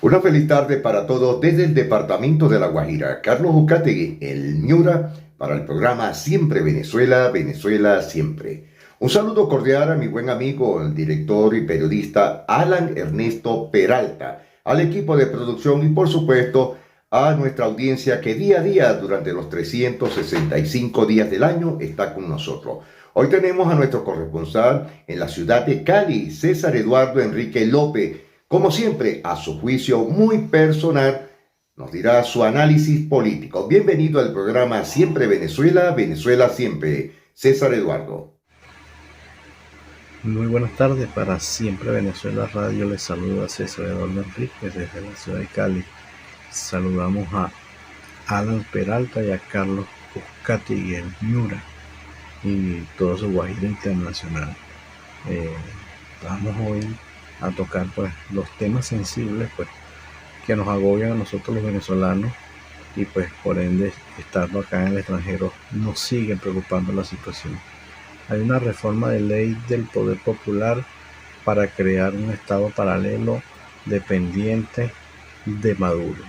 Una feliz tarde para todos desde el departamento de La Guajira. Carlos Ucategui, el Miura, para el programa Siempre Venezuela, Venezuela Siempre. Un saludo cordial a mi buen amigo, el director y periodista Alan Ernesto Peralta, al equipo de producción y por supuesto a nuestra audiencia que día a día durante los 365 días del año está con nosotros. Hoy tenemos a nuestro corresponsal en la ciudad de Cali, César Eduardo Enrique López. Como siempre, a su juicio muy personal, nos dirá su análisis político. Bienvenido al programa Siempre Venezuela, Venezuela Siempre. César Eduardo. Muy buenas tardes para Siempre Venezuela Radio. Les saluda César Eduardo Enríquez desde la ciudad de Cali. Saludamos a Alan Peralta y a Carlos Ucategui, el Miura, y todo su Guajira Internacional. Vamos hoy a tocar pues los temas sensibles pues que nos agobian a nosotros los venezolanos, y pues por ende estando acá en el extranjero nos sigue preocupando la situación. Hay una reforma de ley del Poder Popular para crear un estado paralelo dependiente de Maduro.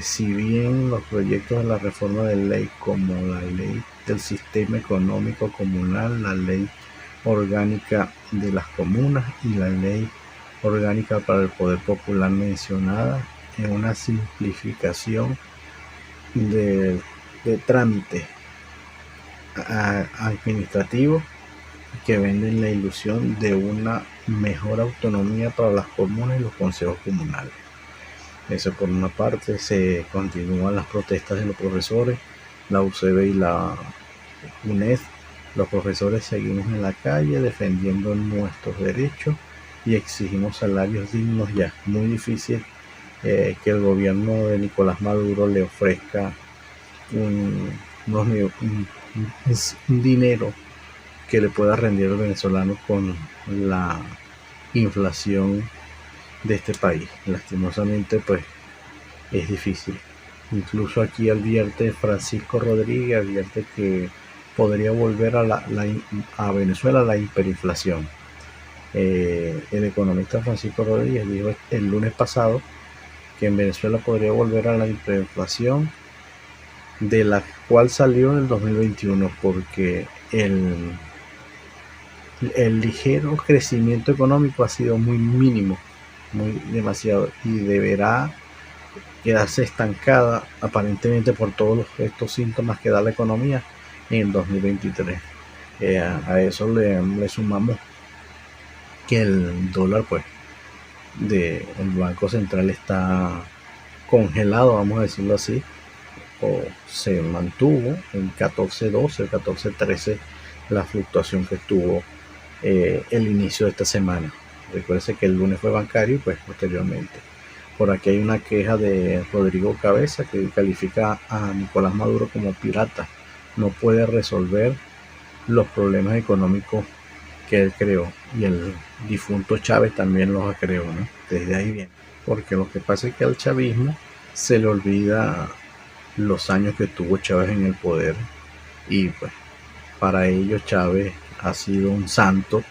Si bien los proyectos de la reforma de ley, como la ley del sistema económico comunal, la ley orgánica de las comunas y la ley orgánica para el Poder Popular mencionada, en una simplificación de trámite administrativo que venden la ilusión de una mejor autonomía para las comunas y los consejos comunales. Eso por una parte. Se continúan las protestas de los profesores, la UCB y la UNED. Los profesores seguimos en la calle defendiendo nuestros derechos y exigimos salarios dignos ya. Muy difícil que el gobierno de Nicolás Maduro le ofrezca un dinero que le pueda rendir al venezolano con la inflación de este país. Lastimosamente pues es difícil. Incluso aquí advierte Francisco Rodríguez, advierte que podría volver a Venezuela la hiperinflación. El economista Francisco Rodríguez dijo el lunes pasado que en Venezuela podría volver a la hiperinflación, de la cual salió en el 2021, porque el ligero crecimiento económico ha sido muy mínimo, muy demasiado, y deberá quedarse estancada aparentemente por todos estos síntomas que da la economía en 2023. A eso le sumamos que el dólar pues del Banco Central está congelado, vamos a decirlo así, o se mantuvo en 14.12, 14.13 la fluctuación que tuvo el inicio de esta semana. Recuerde que el lunes fue bancario y pues posteriormente. Por aquí hay una queja de Rodrigo Cabeza, que califica a Nicolás Maduro como pirata. No puede resolver los problemas económicos que él creó, y el difunto Chávez también los creó, ¿no? Desde ahí viene. Porque lo que pasa es que al chavismo se le olvida los años que tuvo Chávez en el poder, y pues para ellos Chávez ha sido un santo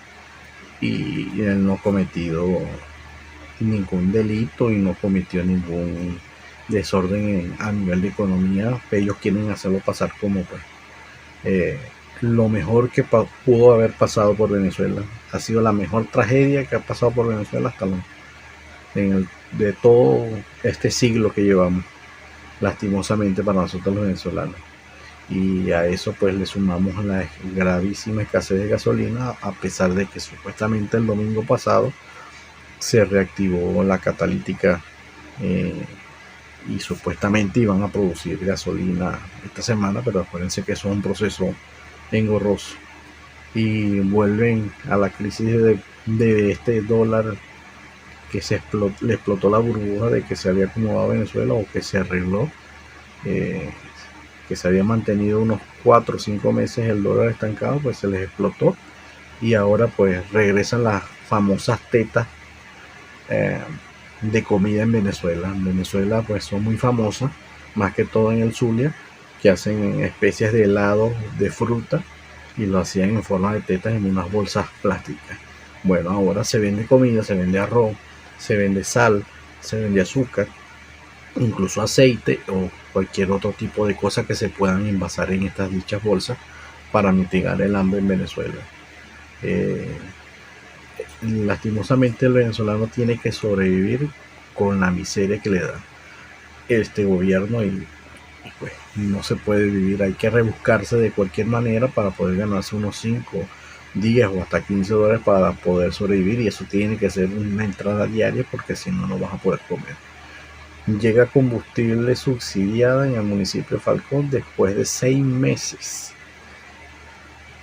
y él no ha cometido ningún delito y no cometió ningún desorden a nivel de economía. Ellos quieren hacerlo pasar como pues lo mejor que pudo haber pasado por Venezuela. Ha sido la mejor tragedia que ha pasado por Venezuela hasta de todo este siglo que llevamos, lastimosamente para nosotros los venezolanos. Y a eso pues le sumamos la gravísima escasez de gasolina, a pesar de que supuestamente el domingo pasado se reactivó la catalítica y supuestamente iban a producir gasolina esta semana, pero acuérdense que eso es un proceso engorroso, y vuelven a la crisis de este dólar que le explotó la burbuja de que se había acomodado Venezuela, o que se arregló, que se había mantenido unos 4 o 5 meses el dólar estancado, pues se les explotó, y ahora pues regresan las famosas tetas de comida en Venezuela. En Venezuela pues son muy famosas, más que todo en el Zulia, que hacen especies de helado de fruta y lo hacían en forma de tetas en unas bolsas plásticas. Bueno, ahora se vende comida, se vende arroz, se vende sal, se vende azúcar, incluso aceite o cualquier otro tipo de cosa que se puedan envasar en estas dichas bolsas para mitigar el hambre en Venezuela. Eh, Lastimosamente el venezolano tiene que sobrevivir con la miseria que le da este gobierno y pues no se puede vivir, hay que rebuscarse de cualquier manera para poder ganarse unos 5 10 o hasta $15 para poder sobrevivir, y eso tiene que ser una entrada diaria porque si no, no vas a poder comer. Llega combustible subsidiada en el municipio de Falcón después de 6 meses.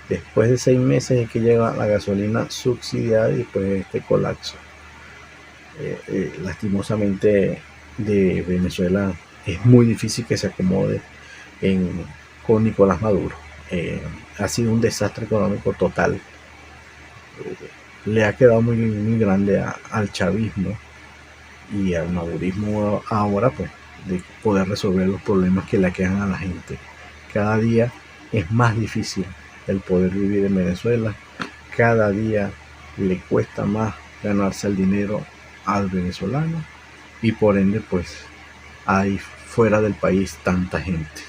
Después de 6 meses es que llega la gasolina subsidiada y pues este colapso. Lastimosamente de Venezuela es muy difícil que se acomode con Nicolás Maduro. Ha sido un desastre económico total. Le ha quedado muy grande al chavismo y al madurismo ahora, pues, de poder resolver los problemas que le quedan a la gente. Cada día es más difícil el poder vivir en Venezuela. Cada día le cuesta más ganarse el dinero al venezolano y por ende pues hay fuera del país tanta gente.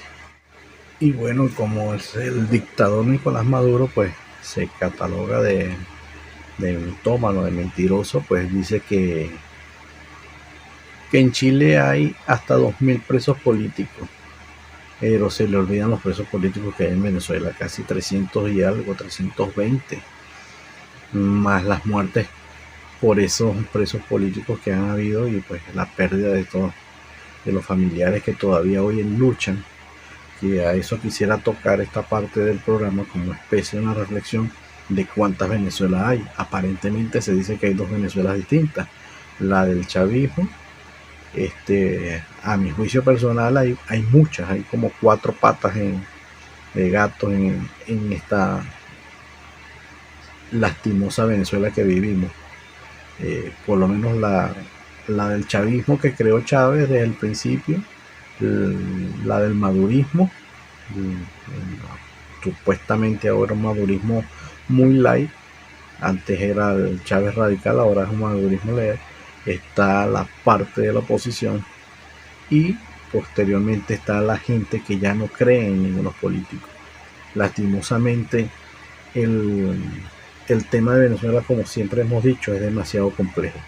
Y bueno, como es el dictador Nicolás Maduro, pues se cataloga de mitómano, de mentiroso, pues dice que en Chile hay hasta 2.000 presos políticos, pero se le olvidan los presos políticos que hay en Venezuela, casi 300 y algo, 320, más las muertes por esos presos políticos que han habido y pues la pérdida de los familiares que todavía hoy luchan. Que a eso quisiera tocar esta parte del programa como especie de una reflexión de cuántas Venezuelas hay. Aparentemente se dice que hay 2 Venezuelas distintas, la del chavismo. A mi juicio personal hay muchas, hay como 4 patas de gato en esta lastimosa Venezuela que vivimos. Por lo menos la del chavismo que creó Chávez desde el principio, la del madurismo, supuestamente ahora un madurismo muy light, antes era el Chávez radical, ahora es un madurismo leve. Está la parte de la oposición y posteriormente está la gente que ya no cree en ninguno político. Lastimosamente el tema de Venezuela, como siempre hemos dicho, es demasiado complejo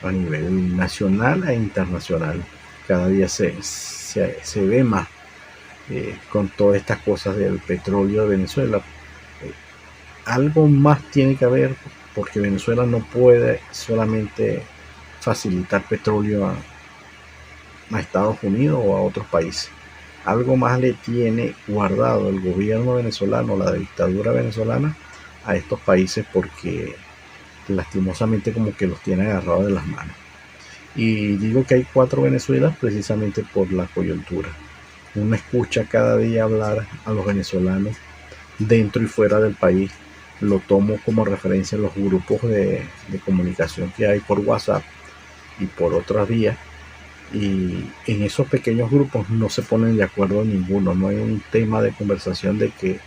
a nivel nacional e internacional. Cada día se ve más con todas estas cosas del petróleo de Venezuela. Algo más tiene que haber porque Venezuela no puede solamente facilitar petróleo a Estados Unidos o a otros países. Algo más le tiene guardado el gobierno venezolano, la dictadura venezolana, a estos países porque lastimosamente como que los tiene agarrados de las manos. Y digo que hay 4 Venezuelas precisamente por la coyuntura. Uno escucha cada día hablar a los venezolanos dentro y fuera del país. Lo tomo como referencia en los grupos de comunicación que hay por WhatsApp y por otras vías, y en esos pequeños grupos no se ponen de acuerdo ninguno, no hay un tema de conversación de que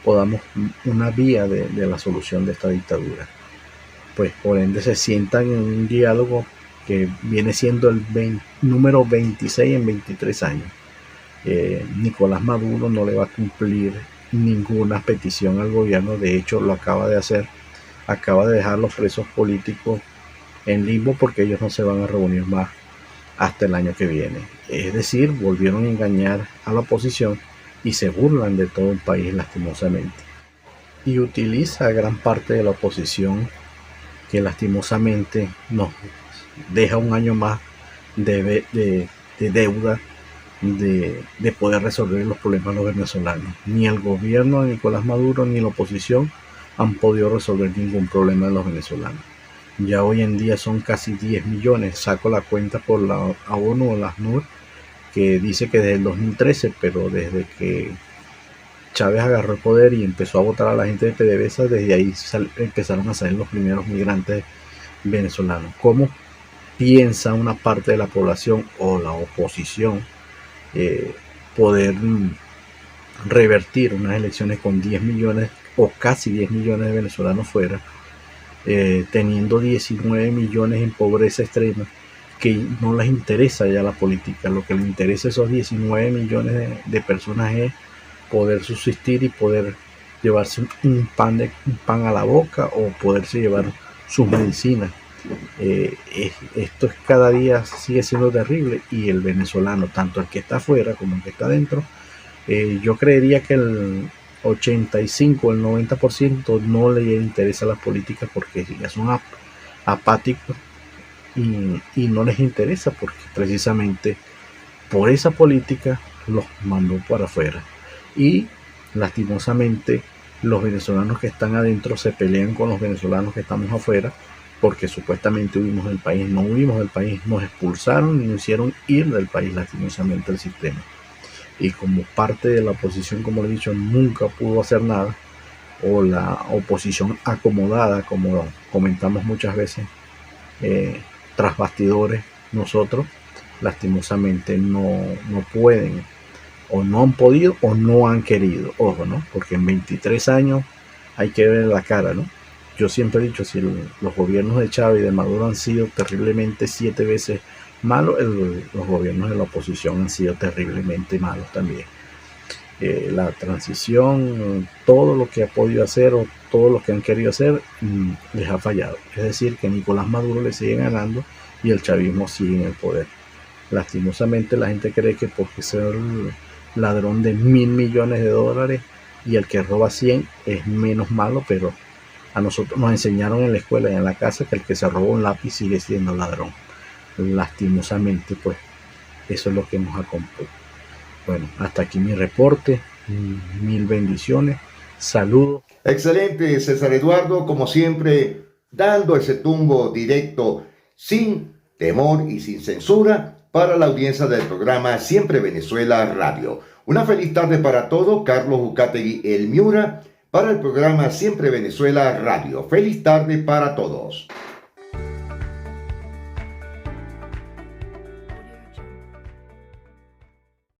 podamos una vía de la solución de esta dictadura. Pues por ende se sientan en un diálogo que viene siendo el número 26 en 23 años. Nicolás Maduro no le va a cumplir ninguna petición al gobierno, de hecho lo acaba de hacer, acaba de dejar los presos políticos en limbo porque ellos no se van a reunir más hasta el año que viene. Es decir, volvieron a engañar a la oposición y se burlan de todo un país lastimosamente. Y utiliza gran parte de la oposición que lastimosamente nos deja un año más de deuda de poder resolver los problemas de los venezolanos. Ni el gobierno de Nicolás Maduro ni la oposición han podido resolver ningún problema de los venezolanos. Ya hoy en día son casi 10 millones, saco la cuenta por la ONU o la ACNUR, que dice que desde el 2013, pero desde que Chávez agarró el poder y empezó a votar a la gente de PDVSA, desde ahí empezaron a salir los primeros migrantes venezolanos. ¿Cómo piensa una parte de la población o la oposición poder revertir unas elecciones con 10 millones o casi 10 millones de venezolanos fuera, teniendo 19 millones en pobreza extrema, que no les interesa ya la política. Lo que les interesa a esos 19 millones de personas es poder subsistir y poder llevarse un pan a la boca o poderse llevar sus medicinas. Esto es cada día sigue siendo terrible, y el venezolano, tanto el que está afuera como el que está adentro, yo creería que el 85, el 90% no le interesa la política porque ya son apáticos, y no les interesa porque precisamente por esa política los mandó para afuera. Y lastimosamente los venezolanos que están adentro se pelean con los venezolanos que estamos afuera porque supuestamente huimos del país. No huimos del país, nos expulsaron y nos hicieron ir del país, lastimosamente, el sistema. Y como parte de la oposición, como le he dicho, nunca pudo hacer nada, o la oposición acomodada, como comentamos muchas veces, tras bastidores, nosotros lastimosamente no pueden, o no han podido, o no han querido, ojo, ¿no? Porque en 23 años hay que ver la cara, ¿no? Yo siempre he dicho, si los gobiernos de Chávez y de Maduro han sido terriblemente 7 veces malos, los gobiernos de la oposición han sido terriblemente malos también. La transición, todo lo que ha podido hacer o todo lo que han querido hacer, les ha fallado. Es decir, que Nicolás Maduro le sigue ganando y el chavismo sigue en el poder. Lastimosamente la gente cree que porque ser ladrón de 1.000 millones de dólares y el que roba 100 es menos malo, pero a nosotros nos enseñaron en la escuela y en la casa que el que se roba un lápiz sigue siendo ladrón. Lastimosamente, pues eso es lo que nos acompaña. Bueno, hasta aquí mi reporte. Mil bendiciones. Saludos. Excelente, César Eduardo, como siempre, dando ese tumbo directo, sin temor y sin censura, para la audiencia del programa Siempre Venezuela Radio. Una feliz tarde para todos. Carlos Ucategui, el Miura, para el programa Siempre Venezuela Radio. Feliz tarde para todos.